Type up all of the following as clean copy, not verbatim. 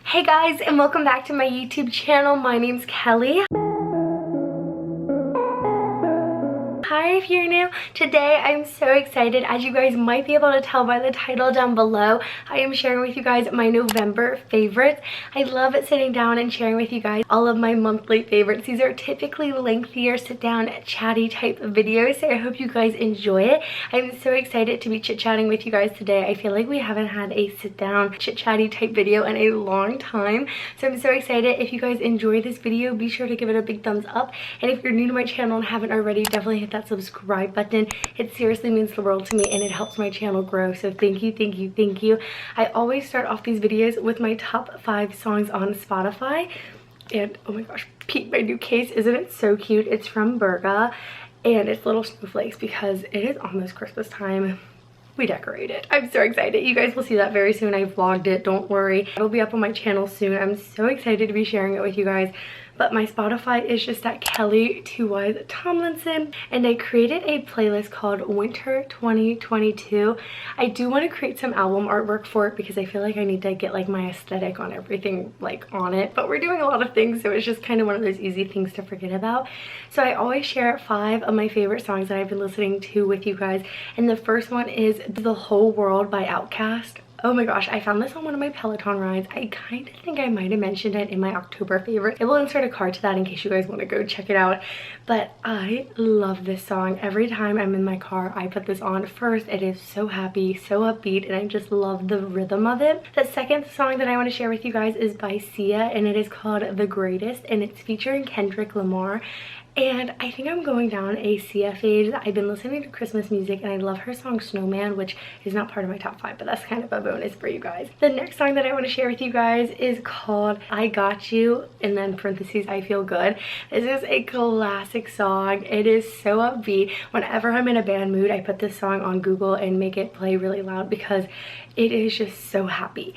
Hey guys, and welcome back to my YouTube channel. My name's Kelly. Hi, if you're new. Today I'm so excited. As you guys might be able to tell by the title down below, I am sharing with you guys my November favorites. I love sitting down and sharing with you guys all of my monthly favorites. These are typically lengthier, sit down, chatty type of videos, so I hope you guys enjoy it. I'm so excited to be chit-chatting with you guys today. I feel like we haven't had a sit down, chit-chatty type video in a long time, so I'm so excited. If you guys enjoy this video, be sure to give it a big thumbs up, and if you're new to my channel and haven't already, definitely hit that subscribe button. It seriously means the world to me and it helps my channel grow, so thank you, thank you, thank you. I always start off these videos with my top 5 songs on Spotify, and oh my gosh, peep my new case. Isn't it so cute? It's from Virgo and it's little snowflakes because it is almost Christmas time. We decorated. I'm so excited. You guys will see that very soon. I vlogged it, don't worry. It'll be up on my channel soon. I'm so excited to be sharing it with you guys. But my Spotify is just at Kelly Tomlinson, and I created a playlist called Winter 2022. I do want to create some album artwork for it because I feel like I need to get like my aesthetic on everything, like on it. But we're doing a lot of things, so it's just kind of one of those easy things to forget about. So I always share 5 of my favorite songs that I've been listening to with you guys, and the first one is The Whole World by Outkast. Oh my gosh, I found this on one of my Peloton rides. I kind of think I might have mentioned it in my October favorite. I will insert a card to that in case you guys want to go check it out. But I love this song. Every time I'm in my car, I put this on first. It is so happy, so upbeat, and I just love the rhythm of it. The second song that I want to share with you guys is by Sia, and it is called The Greatest, and it's featuring Kendrick Lamar. And I think I'm going down a Sia phase. I've been listening to Christmas music and I love her song Snowman, which is not part of my top 5, but that's kind of a bonus for you guys. The next song that I want to share with you guys is called I Got You, and then parentheses, I Feel Good. This is a classic song. It is so upbeat. Whenever I'm in a band mood, I put this song on Google and make it play really loud because it is just so happy.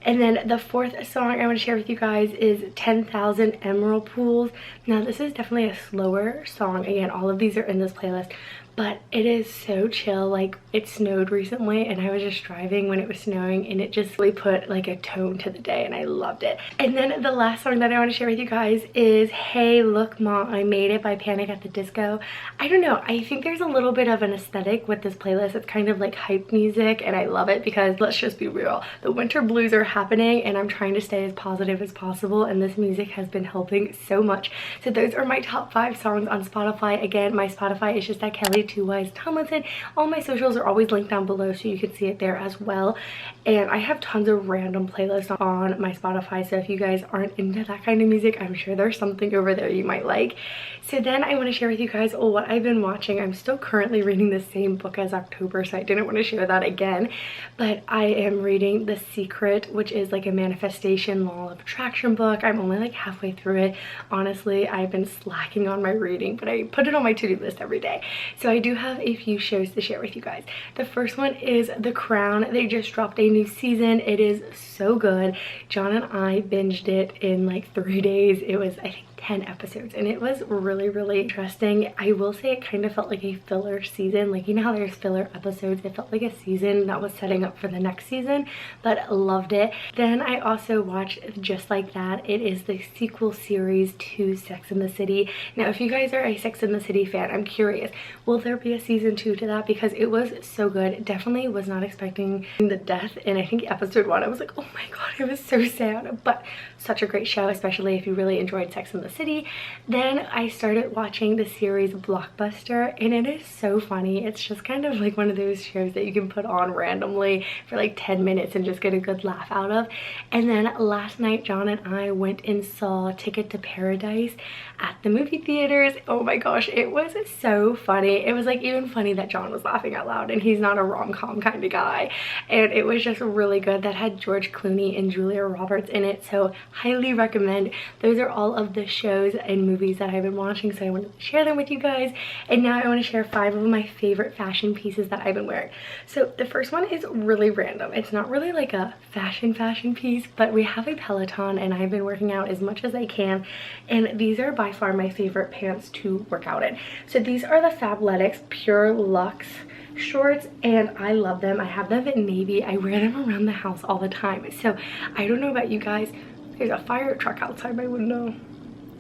And then the fourth song I want to share with you guys is 10,000 Emerald Pools. Now this is definitely a slower song. Again, all of these are in this playlist, but it is so chill. Like, it snowed recently and I was just driving when it was snowing and it just really put like a tone to the day and I loved it. And then the last song that I want to share with you guys is Hey Look Ma, I Made It by Panic at the Disco. I don't know, I think there's a little bit of an aesthetic with this playlist. It's kind of like hype music and I love it because, let's just be real, the winter blues are happening and I'm trying to stay as positive as possible, and this music has been helping so much. So those are my top 5 songs on Spotify. Again, my Spotify is just at Kelly Tomlinson. All my socials are always linked down below so you can see it there as well. And I have tons of random playlists on my Spotify, so if you guys aren't into that kind of music, I'm sure there's something over there you might like. So then I want to share with you guys what I've been watching. I'm still currently reading the same book as October, so I didn't want to share that again, but I am reading The Secret, which is like a manifestation law of attraction book. I'm only like halfway through it. Honestly, I've been slacking on my reading, but I put it on my to-do list every day. So I do have a few shows to share with you guys. The first one is The Crown. They just dropped a new season. It is so good. John and I binged it in like 3 days. It was, I think, 10 episodes and it was really, really interesting. I will say it kind of felt like a filler season. Like, you know how there's filler episodes? It felt like a season that was setting up for the next season, but loved it. Then I also watched Just Like That. It is the sequel series to Sex and the City. Now, if you guys are a Sex and the City fan, I'm curious, will there be a season 2 to that? Because it was so good. Definitely was not expecting the death in, I think, episode 1. I was like, oh my god, it was so sad, but such a great show, especially if you really enjoyed Sex and the City. Then I started watching the series Blockbuster, and it is so funny. It's just kind of like one of those shows that you can put on randomly for like 10 minutes and just get a good laugh out of. And then last night, John and I went and saw Ticket to Paradise at the movie theaters. Oh my gosh, it was so funny. It was like even funny that John was laughing out loud, and he's not a rom-com kind of guy. And it was just really good. That had George Clooney and Julia Roberts in it, so highly recommend. Those are all of the shows and movies that I've been watching, so I wanted to share them with you guys. And now I want to share 5 of my favorite fashion pieces that I've been wearing. So the first one is really random. It's not really like a fashion piece, but we have a Peloton and I've been working out as much as I can, and these are by far my favorite pants to work out in. So these are the Fabletics Pure Luxe shorts, and I love them. I have them in navy. I wear them around the house all the time. So I don't know about you guys, There's a fire truck outside my window.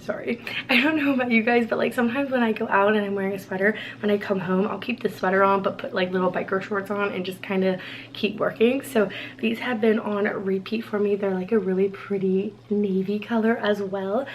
Sorry. I don't know about you guys, but like sometimes when I go out and I'm wearing a sweater, when I come home, I'll keep the sweater on but put like little biker shorts on and just kind of keep working. So these have been on repeat for me. They're like a really pretty navy color as well.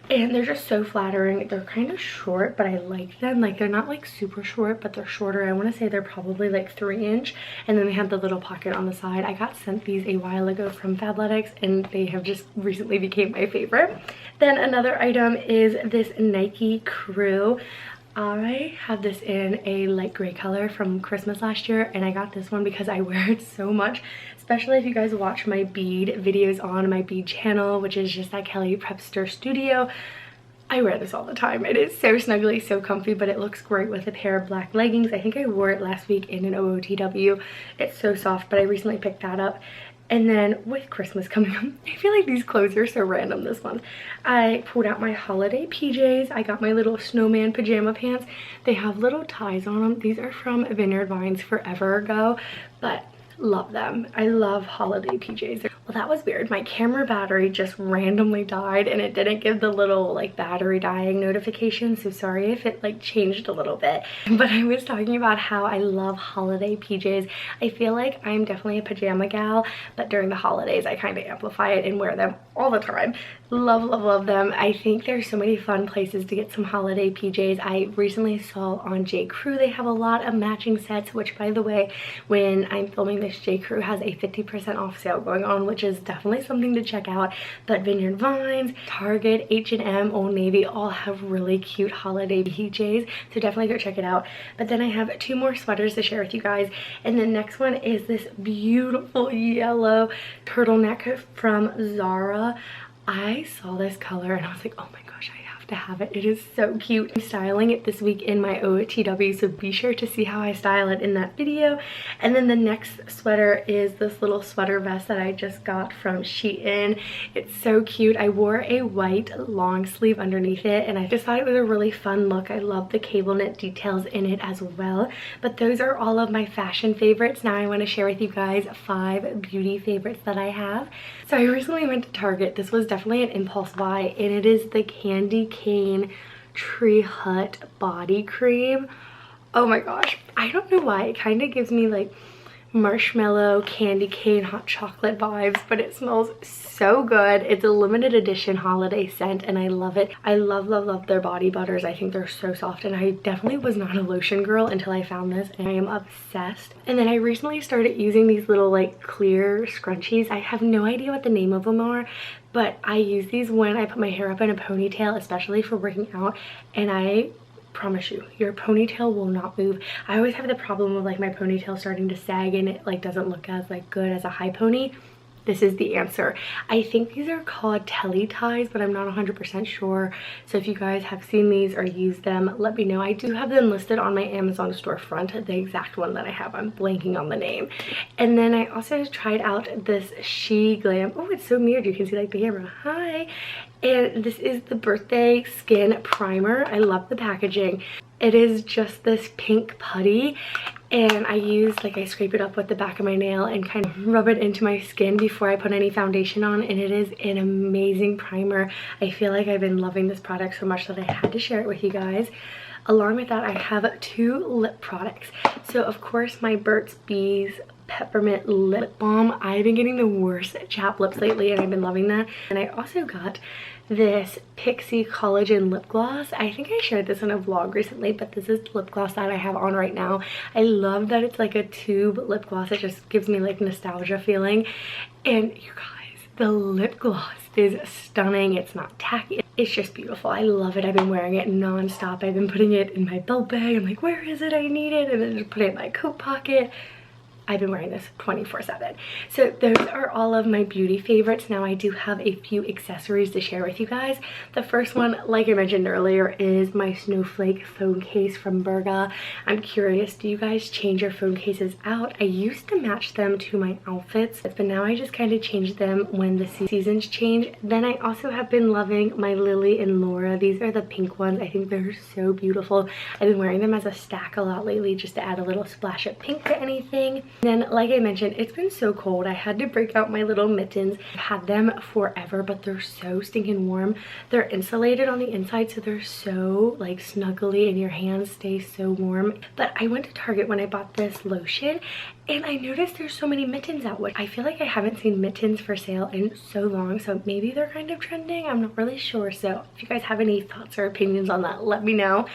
And they're just so flattering. They're kind of short, but I like them. Like they're not like super short, but they're shorter. I want to say they're probably like 3-inch. And then they have the little pocket on the side. I got sent these a while ago from Fabletics and they have just recently became my favorite. Then another item is this Nike Crew. I have this in a light gray color from Christmas last year, and I got this one because I wear it so much, especially if you guys watch my bead videos on my bead channel, which is just at Kellyprepster Studio. I wear this all the time. It is so snuggly, so comfy, but it looks great with a pair of black leggings. I think I wore it last week in an OOTW. It's so soft, but I recently picked that up. And then with Christmas coming up, I feel like these clothes are so random this month. I pulled out my holiday PJs. I got my little snowman pajama pants. They have little ties on them. These are from Vineyard Vines forever ago, but love them. I love holiday PJs. Well, that was weird. My camera battery just randomly died and it didn't give the little like battery dying notification. So sorry if it like changed a little bit. But I was talking about how I love holiday PJs. I feel like I'm definitely a pajama gal, but during the holidays I kind of amplify it and wear them all the time. Love, love, love them. I think there's so many fun places to get some holiday PJs. I recently saw on J. Crew they have a lot of matching sets, which by the way, when I'm filming this, J. Crew has a 50% off sale going on, which is definitely something to check out. But Vineyard Vines, Target, H&M, Old Navy all have really cute holiday PJs, so definitely go check it out. But then I have 2 more sweaters to share with you guys, and the next one is this beautiful yellow turtleneck from Zara. I saw this color and I was like, oh my gosh, I have to have it. It is so cute. I'm styling it this week in my OOTW, so be sure to see how I style it in that video. And then the next sweater is this little sweater vest that I just got from Shein. It's so cute. I wore a white long sleeve underneath it and I just thought it was a really fun look. I love the cable knit details in it as well. But those are all of my fashion favorites. Now I want to share with you guys 5 beauty favorites that I have. So I recently went to Target. This was definitely an impulse buy, and it is the Candy Cane Tree Hut body cream. Oh my gosh, I don't know why, it kind of gives me like marshmallow, candy cane, hot chocolate vibes, but it smells so good. It's a limited edition holiday scent and I love it. I love, love, love their body butters. I think they're so soft, and I definitely was not a lotion girl until I found this, and I am obsessed. And then I recently started using these little like clear scrunchies. I have no idea what the name of them are, but I use these when I put my hair up in a ponytail, especially for working out, and I promise you, your ponytail will not move. I always have the problem of like my ponytail starting to sag and it like doesn't look as like good as a high pony. This is the answer. I think these are called telly ties, but I'm not 100% sure. So if you guys have seen these or used them, let me know. I do have them listed on my Amazon storefront, the exact one that I have. I'm blanking on the name. And then I also tried out this She Glam. Oh, it's so weird. You can see like the camera. Hi. And this is the Birthday Skin Primer. I love the packaging. It is just this pink putty, and I scrape it up with the back of my nail and kind of rub it into my skin before I put any foundation on, and it is an amazing primer. I feel like I've been loving this product so much that I had to share it with you guys. Along with that, I have 2 lip products. So of course my Burt's Bees Peppermint Lip Balm. I've been getting the worst chapped lips lately and I've been loving that. And I also got this Pixie Collagen Lip Gloss. I think I shared this in a vlog recently, but this is the lip gloss that I have on right now. I love that it's like a tube lip gloss. It just gives me like nostalgia feeling. And you guys, the lip gloss is stunning. It's not tacky. It's just beautiful. I love it. I've been wearing it non-stop. I've been putting it in my belt bag. I'm like, where is it? I need it. And then just put it in my coat pocket. I've been wearing this 24/7. So those are all of my beauty favorites. Now I do have a few accessories to share with you guys. The first one, like I mentioned earlier, is my snowflake phone case from Virgo. I'm curious, do you guys change your phone cases out? I used to match them to my outfits, but now I just kind of change them when the seasons change. Then I also have been loving my Lily and Laura. These are the pink ones. I think they're so beautiful. I've been wearing them as a stack a lot lately just to add a little splash of pink to anything. Then, like I mentioned, it's been so cold. I had to break out my little mittens. I've had them forever, but they're so stinking warm. They're insulated on the inside, so they're so like snuggly and your hands stay so warm. But I went to Target when I bought this lotion, and I noticed there's so many mittens out, which I feel like I haven't seen mittens for sale in so long, so maybe they're kind of trending. I'm not really sure, so if you guys have any thoughts or opinions on that, let me know.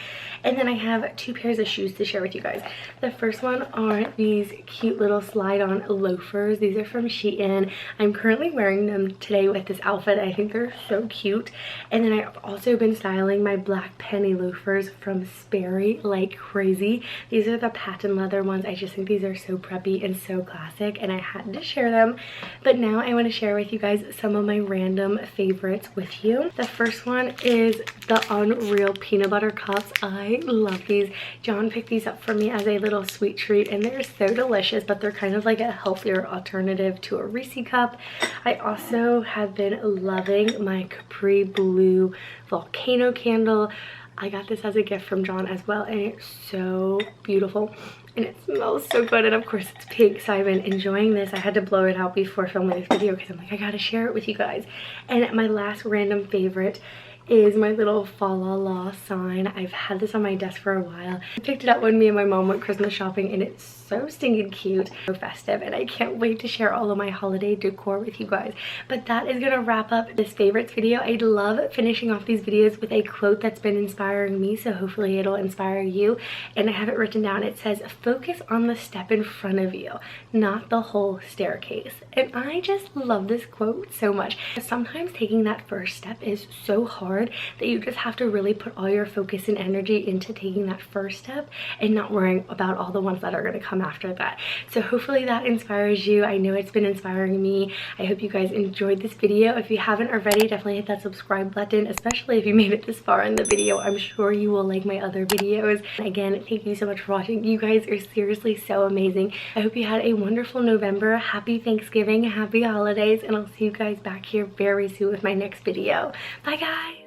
And then I have 2 pairs of shoes to share with you guys. The first one are these cute little slide-on loafers. These are from Shein. I'm currently wearing them today with this outfit. I think they're so cute. And then I've also been styling my black penny loafers from Sperry like crazy. These are the patent leather ones. I just think these are so preppy and so classic, and I had to share them. But now I want to share with you guys some of my random favorites with you. The first one is the Unreal peanut butter cups. I love these. John picked these up for me as a little sweet treat, and they're so delicious, but they're kind of like a healthier alternative to a Reese cup. I also have been loving my Capri Blue volcano candle. I got this as a gift from John as well, and it's so beautiful and it smells so good, and of course it's pink, so I've been enjoying this. I had to blow it out before filming this video because I'm like, I gotta share it with you guys. And my last random favorite is my little fa la la sign. I've had this on my desk for a while. I picked it up when me and my mom went Christmas shopping, and it's so stinking cute, so festive, and I can't wait to share all of my holiday decor with you guys. But that is gonna wrap up this favorites video. I love finishing off these videos with a quote that's been inspiring me, so hopefully it'll inspire you. And I have it written down. It says, focus on the step in front of you, not the whole staircase. And I just love this quote so much. Sometimes taking that first step is so hard that you just have to really put all your focus and energy into taking that first step and not worrying about all the ones that are going to come after that. So hopefully that inspires you. I know it's been inspiring me. I hope you guys enjoyed this video. If you haven't already, definitely hit that subscribe button, especially if you made it this far in the video. I'm sure you will like my other videos. Again, thank you so much for watching. You guys are seriously so amazing. I hope you had a wonderful November. Happy Thanksgiving, happy holidays, and I'll see you guys back here very soon with my next video. Bye guys!